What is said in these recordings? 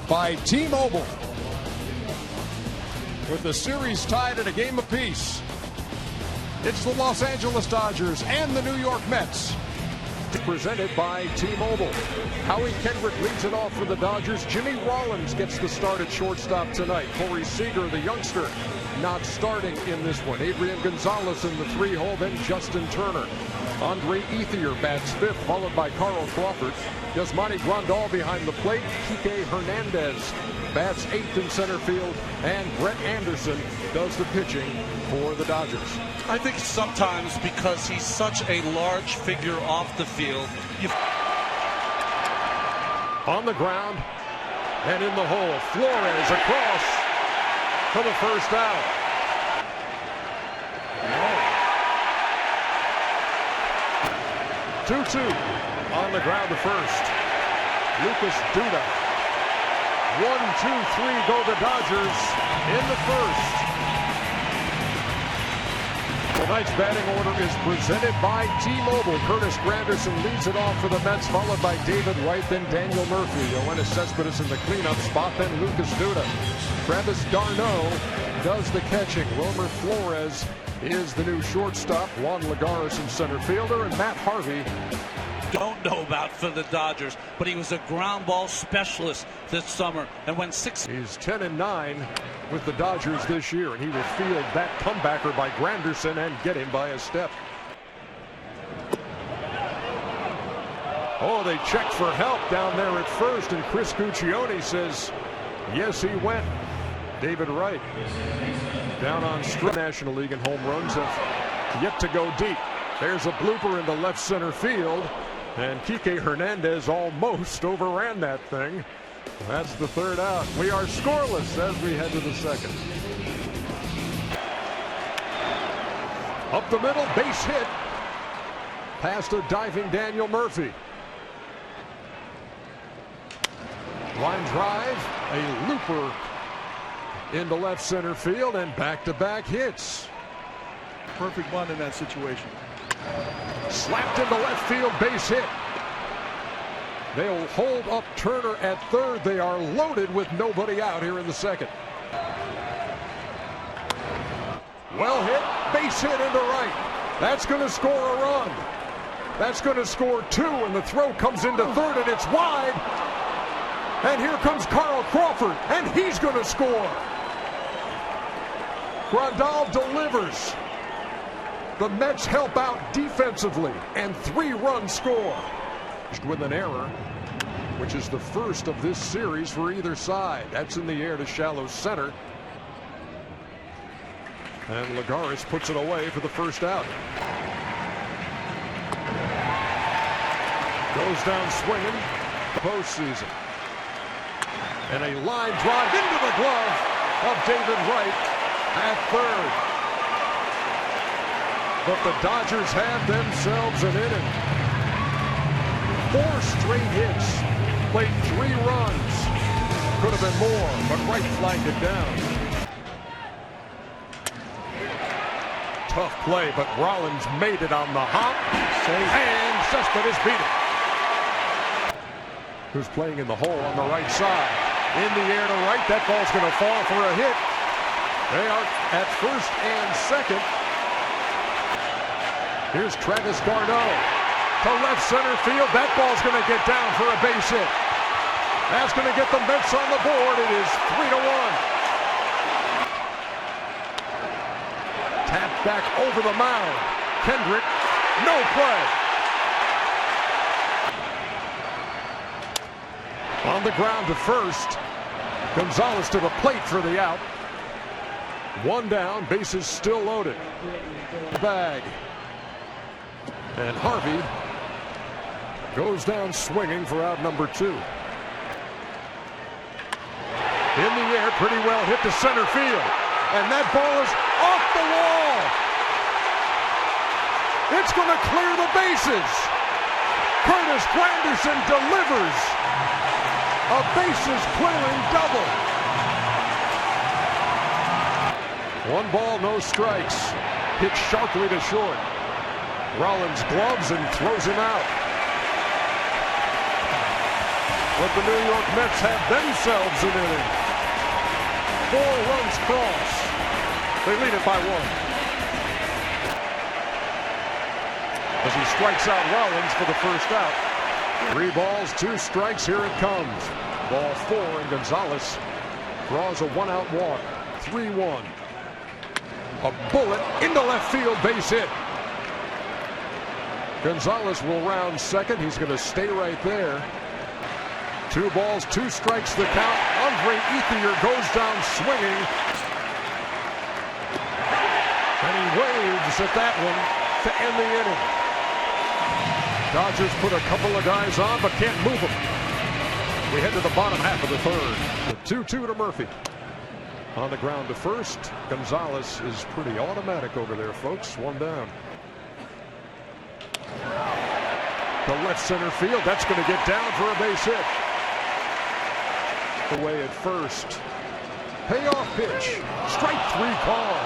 by T-Mobile. With the series tied at a game apiece, it's the Los Angeles Dodgers and the New York Mets. Presented by T-Mobile. Howie Kendrick leads it off for the Dodgers. Jimmy Rollins gets the start at shortstop tonight. Corey Seager, the youngster, not starting in this one. Adrian Gonzalez in the 3-hole, then Justin Turner. Andre Ethier bats fifth, followed by Carl Crawford. Yasmani Grandal behind the plate. Kike Hernandez bats eighth in center field. And Brett Anderson does the pitching for the Dodgers. I think sometimes because he's such a large figure off the field. On the ground and in the hole, Flores across for the first out. 2-2 on the ground to first. Lucas Duda. 1-2-3 go the Dodgers in the first. Tonight's batting order is presented by T-Mobile. Curtis Granderson leads it off for the Mets, followed by David Wright, then Daniel Murphy. Yoenis Cespedes in the cleanup spot, then Lucas Duda. Travis d'Arnaud does the catching. Wilmer Flores is the new shortstop. Juan Lagares in center fielder, and Matt Harvey. Don't know about for the Dodgers, but he was a ground ball specialist this summer and went six. He's 10-9 with the Dodgers this year, and he will field that comebacker by Granderson and get him by a step. Oh, they checked for help down there at first, and Chris Guccione says, yes, he went. David Wright down on strike. National League and home runs have yet to go deep. There's a blooper into left center field, and Kike Hernandez almost overran that thing. That's the third out. We are scoreless as we head to the second. Up the middle, base hit. Past a diving Daniel Murphy. Line drive, a looper into left center field, and back-to-back hits. Perfect one in that situation. Slapped into left field, base hit. They'll hold up Turner at third. They are loaded with nobody out here in the second. Well hit, base hit into right. That's going to score a run. That's going to score two, and the throw comes into third, and it's wide. And here comes Carl Crawford, and he's going to score. Grandal delivers. The Mets help out defensively, and 3-run score. With an error, which is the first of this series for either side. That's in the air to shallow center. And Lagares puts it away for the first out. Goes down swinging. Postseason. And a line drive into the glove of David Wright at third. But the Dodgers have themselves an inning. 4 straight hits, played 3 runs. Could have been more, but Wright flagged it down. Tough play, but Rollins made it on the hop. And Cespedes beat it. Who's playing in the hole on the right side. In the air to right, that ball's going to fall for a hit. They are at first and second. Here's Travis d'Arnaud to left center field. That ball's going to get down for a base hit. That's going to get the Mets on the board. It is 3-1. Tapped back over the mound. Kendrick, no play. On the ground to first. Gonzalez to the plate for the out. 1 down, bases still loaded. Bag. And Harvey goes down swinging for out number 2. In the air, pretty well hit to center field. And that ball is off the wall. It's going to clear the bases. Curtis Granderson delivers a bases clearing double. 1 ball, no strikes. Hit sharply to short. Rollins gloves and throws him out. But the New York Mets have themselves an inning. 4 runs cross. They lead it by 1. As he strikes out Rollins for the first out. 3 balls, 2 strikes. Here it comes. Ball 4, and Gonzalez draws a 1-out walk. 3-1. A bullet into left field, base hit. Gonzalez will round second. He's going to stay right there. 2 balls, 2 strikes the count. Andre Ethier goes down swinging. And he waves at that one to end the inning. Dodgers put a couple of guys on, but can't move them. We head to the bottom half of the third. The 2-2 to Murphy. On the ground to first. Gonzalez is pretty automatic over there, folks. 1 down. To left center field. That's going to get down for a base hit. Away at first. Payoff pitch. Strike 3 call.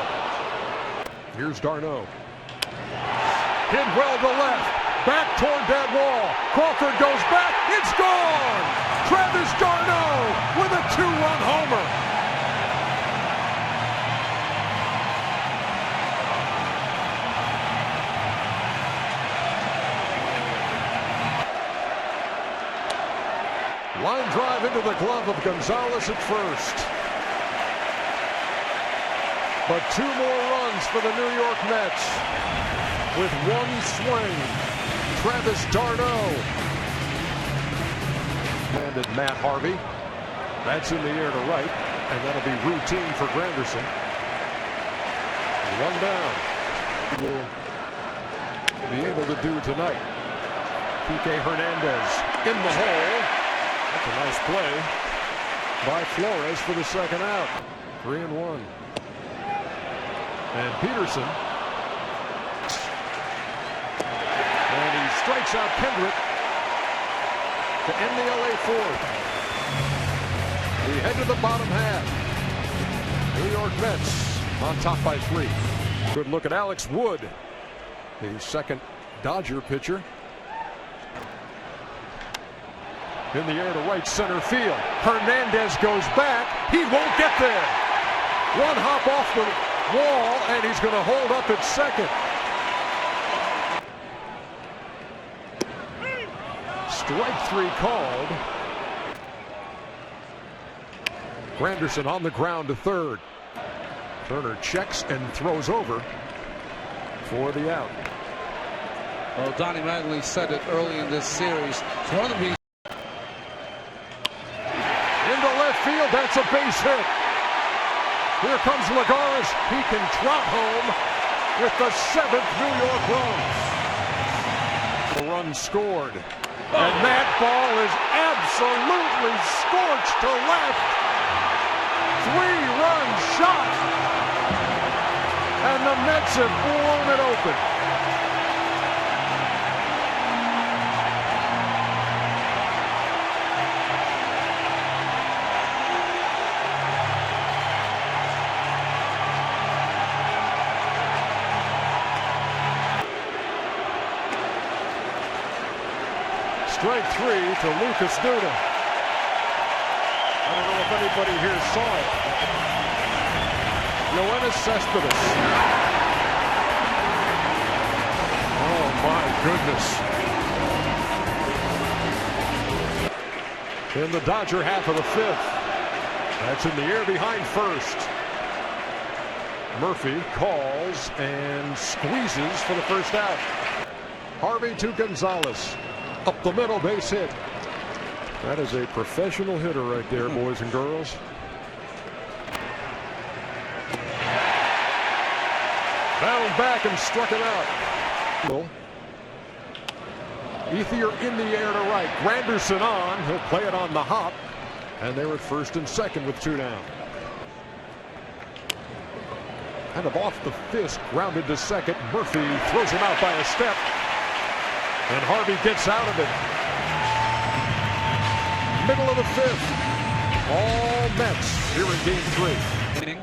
Here's Darno. Hit well to left. Back toward that wall. Crawford goes back. It's gone. Travis Darno with a 2-run homer. Line drive into the glove of Gonzalez at first. But 2 more runs for the New York Mets. With 1 swing. Travis Darno. Landed Matt Harvey. That's in the air to right. And that'll be routine for Granderson. 1 down. Will be able to do tonight. Kike Hernandez in the hole. That's a nice play by Flores for the second out. 3-1. And Peterson. And he strikes out Kendrick to end the LA fourth. We head to the bottom half. New York Mets on top by 3. Good look at Alex Wood, the second Dodger pitcher. In the air to right center field. Hernandez goes back. He won't get there. 1 hop off the wall, and he's going to hold up at second. Strike 3 called. Granderson on the ground to third. Turner checks and throws over for the out. Well, Donnie Mattingly said it early in this series. It's one of the reasons. Into left field, that's a base hit. Here comes Lagares. He can trot home with the 7th New York run. A run scored. And that ball is absolutely scorched to left. 3-run shot. And the Mets have blown it open. Strike 3 to Lucas Duda. I don't know if anybody here saw it. Yoenis Cespedes. Oh my goodness. In the Dodger half of the 5th. That's in the air behind first. Murphy calls and squeezes for the first out. Harvey to Gonzalez. Up the middle, base hit. That is a professional hitter right there, boys and girls. Battled back and struck it out. Ethier in the air to right. Granderson on. He'll play it on the hop. And they're at first and second with 2 down. Kind of off the fist, grounded to second. Murphy throws him out by a step. And Harvey gets out of it. Middle of the 5th. All Mets here in game 3.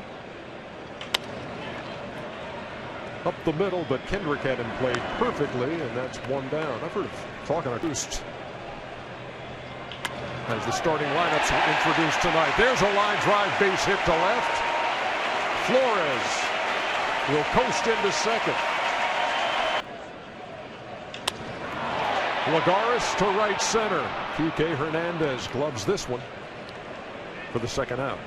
Up the middle, but Kendrick had him played perfectly, and that's 1 down. I've heard of talking about boost. as the starting lineups are introduced tonight. There's a line drive base hit to left. Flores will coast into second. Lagares to right center. Kike Hernandez gloves this one for the second out.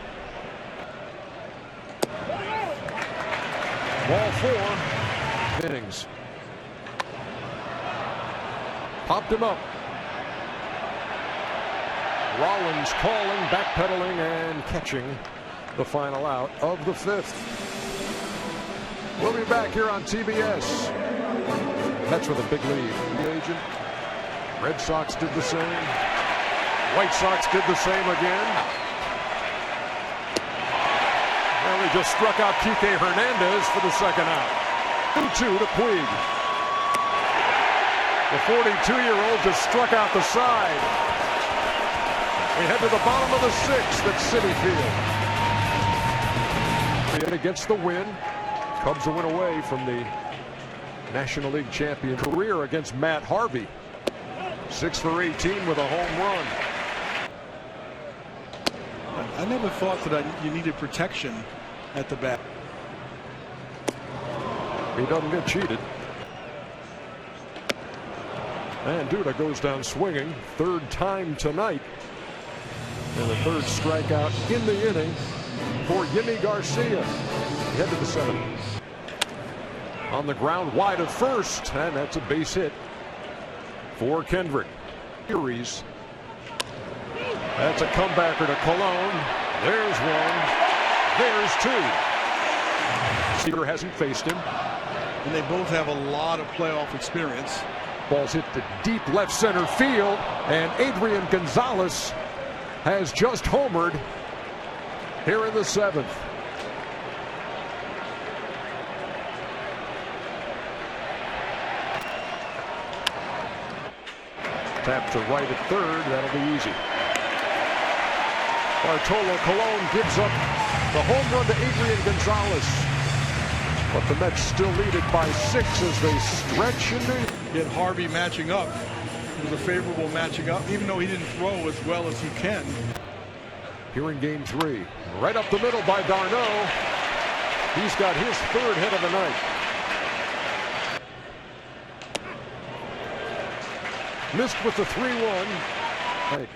Ball 4. Innings. Popped him up. Rollins calling, backpedaling, and catching the final out of the 5th. We'll be back here on TBS. Mets with a big lead. The agent. Red Sox did the same. White Sox did the same again. And we just struck out Kike Hernandez for the second out. 2-2 to Puig. The 42-year-old just struck out the side. We head to the bottom of the 6th at Citi Field. And gets the win. Cubs a win away from the National League champion career against Matt Harvey. 6 for 18 with a home run. I never thought that you needed protection at the bat. He doesn't get cheated. And Duda goes down swinging. 3rd time tonight. And the 3rd strikeout in the inning for Yimi Garcia. Head to the 7th. On the ground wide of first. And that's a base hit for Kendrick. Series. That's a comebacker to Colon. There's 1. There's 2. Seager hasn't faced him. And they both have a lot of playoff experience. Ball's hit to deep left center field. And Adrian Gonzalez has just homered here in the 7th. Tap to right at 3rd. That'll be easy. Bartolo Colon gives up the home run to Adrian Gonzalez. But the Mets still lead it by 6 as they stretch into. Get Harvey matching up. It was a favorable matching up, even though he didn't throw as well as he can. Here in game 3. Right up the middle by d'Arnaud. He's got his 3rd hit of the night. Missed with the 3-1. Right.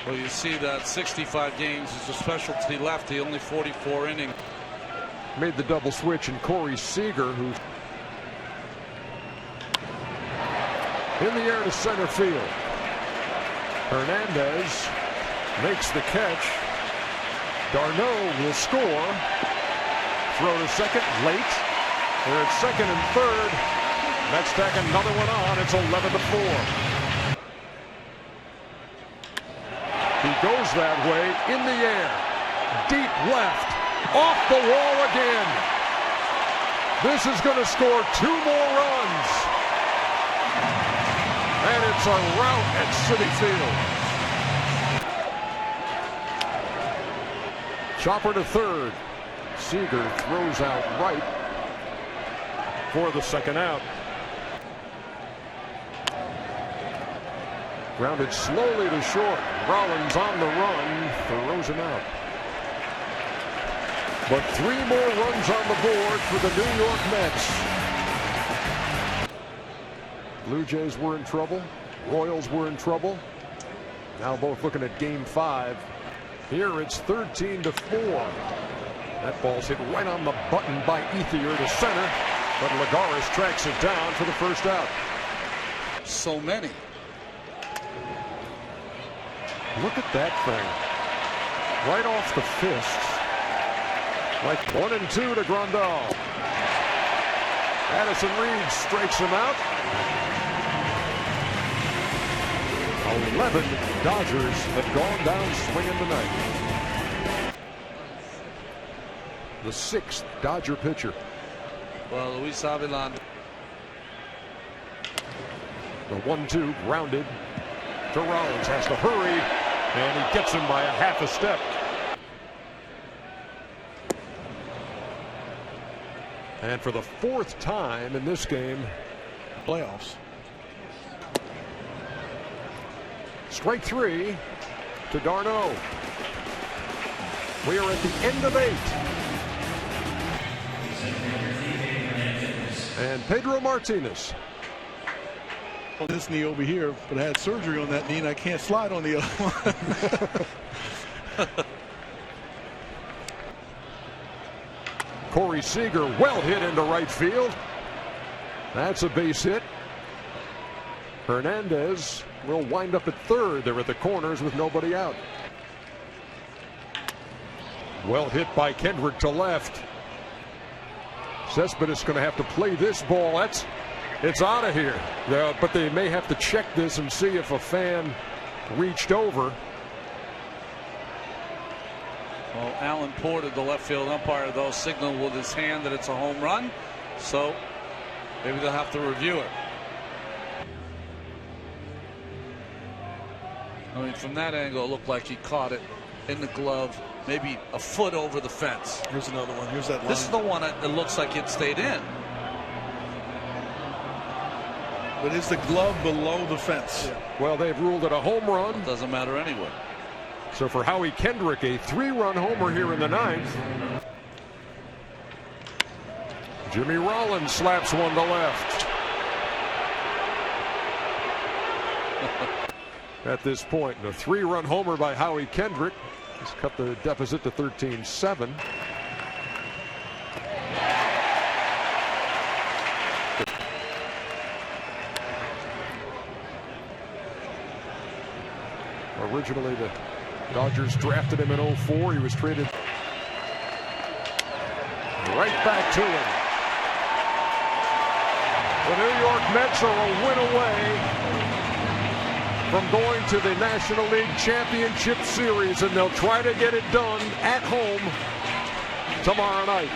Well, you see that 65 games is a specialty lefty, only 44 innings. Made the double switch, and Corey Seager, who's in the air to center field. Hernandez makes the catch. d'Arnaud will score. Throw to second late. They're at 2nd and 3rd. Mets tack another one on. It's 11-4. He goes that way in the air. Deep left. Off the wall again. This is going to score 2 more runs. And it's a rout at Citi Field. Chopper to 3rd. Seager throws out right for the second out. Grounded slowly to short. Rollins on the run. Throws him out. But 3 more runs on the board for the New York Mets. Blue Jays were in trouble. Royals were in trouble. Now both looking at game 5. Here it's 13-4. That ball's hit right on the button by Ethier to center. But Lagares tracks it down for the first out. So many. Look at that thing. Right off the fists. Like 1-2 to Grandal. Addison Reed strikes him out. 11 Dodgers have gone down swinging tonight. The 6th Dodger pitcher. Well, Luis Avilan. The 1-2 grounded to Rollins. Has to hurry, and he gets him by a half a step. And for the fourth time in this game, Playoffs. Strike 3 to d'Arnaud. We are at the end of 8. And Pedro Martinez. This knee over here, but I had surgery on that knee and I can't slide on the other one. Corey Seager well hit into right field. That's a base hit. Hernandez will wind up at third. They're at the corners with nobody out. Well hit by Kendrick to left. Cespedes going to have to play this ball. It's out of here. But they may have to check this and see if a fan reached over. Well, Alan Porter, the left field umpire, though, signaled with his hand that it's a home run. So maybe they'll have to review it. I mean, from that angle, it looked like he caught it in the glove, maybe a foot over the fence. Here's another one. Here's that line. This is the one that looks like it stayed in. But is the glove below the fence? Yeah. Well, they've ruled it a home run. It doesn't matter anyway. So for Howie Kendrick, a 3-run homer here in the 9th. Jimmy Rollins slaps one to left. At this point, a 3-run homer by Howie Kendrick has cut the deficit to 13-7. Originally, the Dodgers drafted him in 2004. He was traded right back to him. The New York Mets are a win away from going to the National League Championship Series, and they'll try to get it done at home tomorrow night.